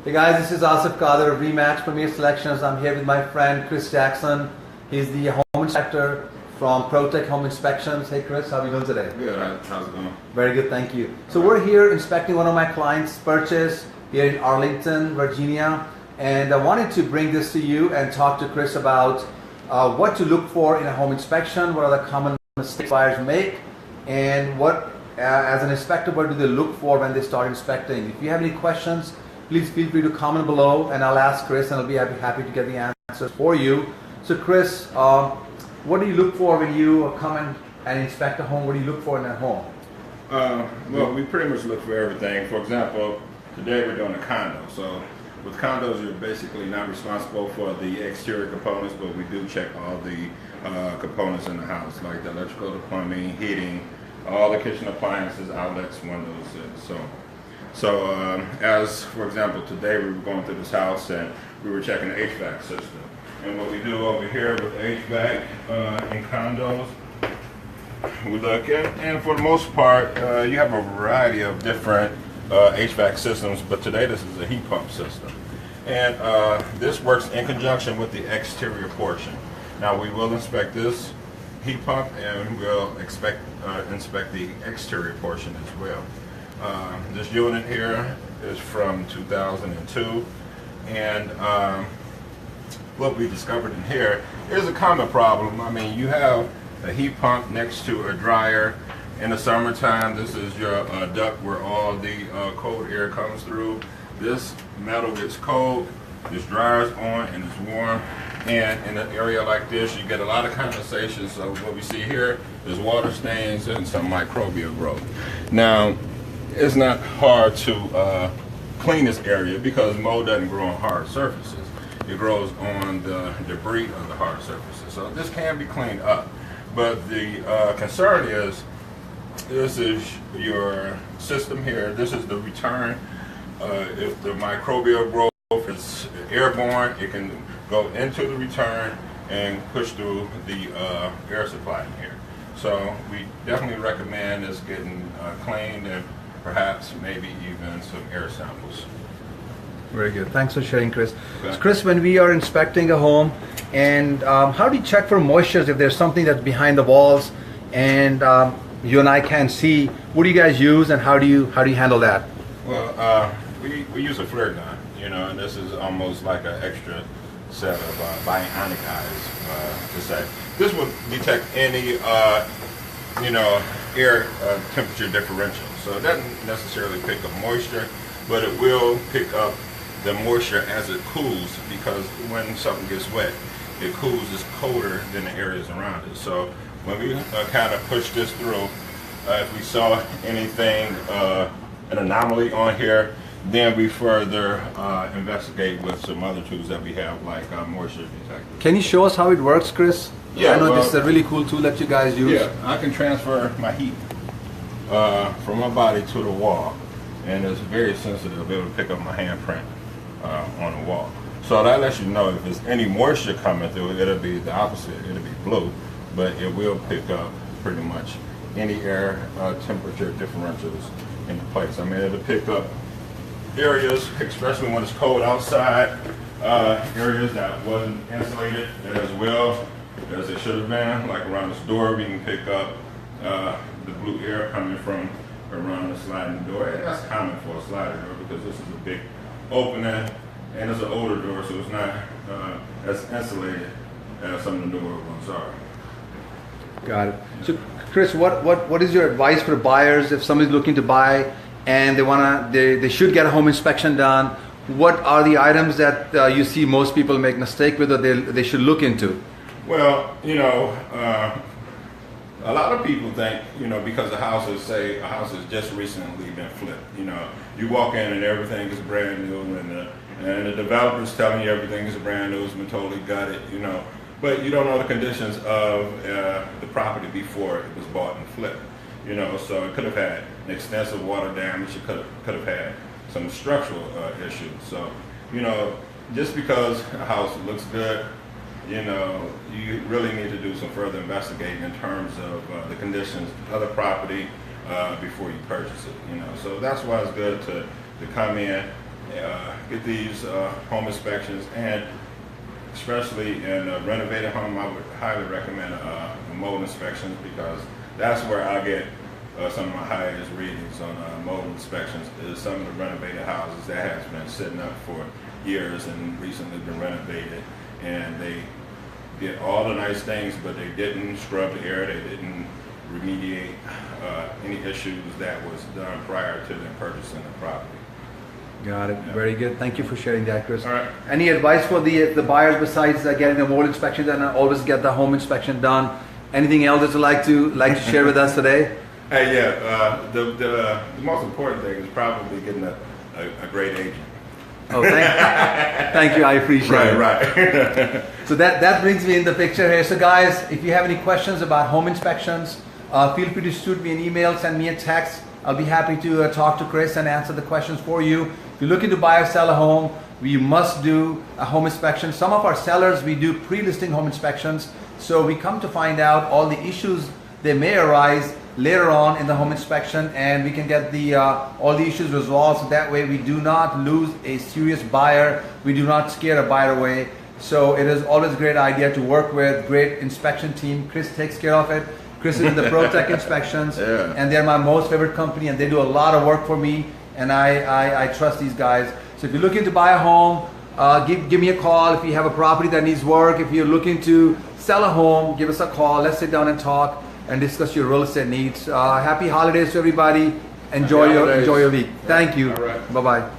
Hey guys, this is Asif Qadir of Rematch Premier Selections. I'm here with my friend Chris Jackson. He's the home inspector from ProTech Home Inspections. Hey Chris, how are you doing today? Good, how's it going? Very good, thank you. So we're here inspecting one of my clients' purchase here in Arlington, Virginia. And I wanted to bring this to you and talk to Chris about what to look for in a home inspection, what are the common mistakes buyers make, and what, as an inspector, what do they look for when they start inspecting. If you have any questions, please feel free to comment below and I'll ask Chris and I'll be happy to get the answers for you. So Chris, what do you look for when you come and inspect a home? What do you look for in a home? Well, we pretty much look for everything. For example, today we're doing a condo. So with condos, you're basically not responsible for the exterior components, but we do check all the components in the house, like the electrical, the plumbing, heating, all the kitchen appliances, outlets, windows, and so on. So as, for example, today we were going through this house and we were checking the HVAC system. And what we do over here with HVAC in condos, we look and for the most part, you have a variety of different HVAC systems, but today this is a heat pump system. And this works in conjunction with the exterior portion. Now we will inspect this heat pump and we'll inspect the exterior portion as well. This unit here is from 2002, and what we discovered in here is a common problem. I mean, you have a heat pump next to a dryer. In the summertime, this is your duct where all the cold air comes through. This metal gets cold, this dryer's on and it's warm, and in an area like this, you get a lot of condensation. So what we see here is water stains and some microbial growth. Now, it's not hard to clean this area because mold doesn't grow on hard surfaces. It grows on the debris of the hard surfaces. So this can be cleaned up. But the concern is, this is your system here. This is the return. If the microbial growth is airborne, it can go into the return and push through the air supply in here. So we definitely recommend this getting cleaned and perhaps maybe even some air samples. Very good. Thanks for sharing, Chris. Okay. So Chris, when we are inspecting a home, and how do you check for moisture if there's something that's behind the walls and you and I can't see? What do you guys use and how do you handle that? Well, we use a flare gun, and this is almost like an extra set of bionic eyes, to say. This will detect any, air temperature differential. So it doesn't necessarily pick up moisture, but it will pick up the moisture as it cools, because when something gets wet, it cools, it's colder than the areas around it. So when we kind of push this through, if we saw anything, an anomaly on here, then we further investigate with some other tools that we have, like moisture detector. Can you show us how it works, Chris? Yeah, I know this is a really cool tool that you guys use. Yeah, I can transfer my heat from my body to the wall, and it's very sensitive. It'll be able to pick up my handprint on the wall. So that lets you know if there's any moisture coming through, it'll be the opposite. It'll be blue, but it will pick up pretty much any air temperature differentials in place. I mean, it'll pick up areas, especially when it's cold outside, areas that wasn't insulated as well as it should have been, like around this door. We can pick up the blue air coming from around the sliding door. And that's common for a sliding door because this is a big opening and it's an older door, so it's not as insulated as some of the newer ones are. Got it. So Chris, what is your advice for buyers if somebody's looking to buy and they should get a home inspection done? What are the items that you see most people make mistake with or they should look into? Well, a lot of people think, because a house has just recently been flipped. You walk in and everything is brand new, and the developer's telling you everything is brand new, it's been totally gutted, but you don't know the conditions of the property before it was bought and flipped. So it could have had extensive water damage, it could have had some structural issues. So, just because a house looks good, you really need to do some further investigating in terms of the conditions of the property before you purchase it. So that's why it's good to come in get these home inspections, and especially in a renovated home, I would highly recommend mold inspections, because that's where I get some of my highest readings on mold inspections. Is some of the renovated houses that has been sitting up for years and recently been renovated, and they did all the nice things, but they didn't scrub the air, they didn't remediate any issues that was done prior to them purchasing the property. Got it. Very good. Thank you for sharing that, Chris. All right. Any advice for the buyers besides getting the mold inspection done and always get the home inspection done? Anything else that you'd like to share with us today? Hey, yeah. The most important thing is probably getting a great agent. Oh, thank you. I appreciate it. Right. So that brings me in the picture here. So guys, if you have any questions about home inspections, feel free to shoot me an email, send me a text. I'll be happy to talk to Chris and answer the questions for you. If you're looking to buy or sell a home, we must do a home inspection. Some of our sellers, we do pre-listing home inspections. So we come to find out all the issues that may arise later on in the home inspection, and we can get all the issues resolved, so that way we do not lose a serious buyer, we do not scare a buyer away. So it is always a great idea to work with great inspection team. Chris takes care of it. Chris is in the ProTech inspections, yeah. And they're my most favorite company, and they do a lot of work for me, and I trust these guys. So if you're looking to buy a home, give me a call. If you have a property that needs work, if you're looking to sell a home, give us a call. Let's sit down and talk and discuss your real estate needs. Happy holidays to everybody. Enjoy your week. Thank you. All right. Bye-bye.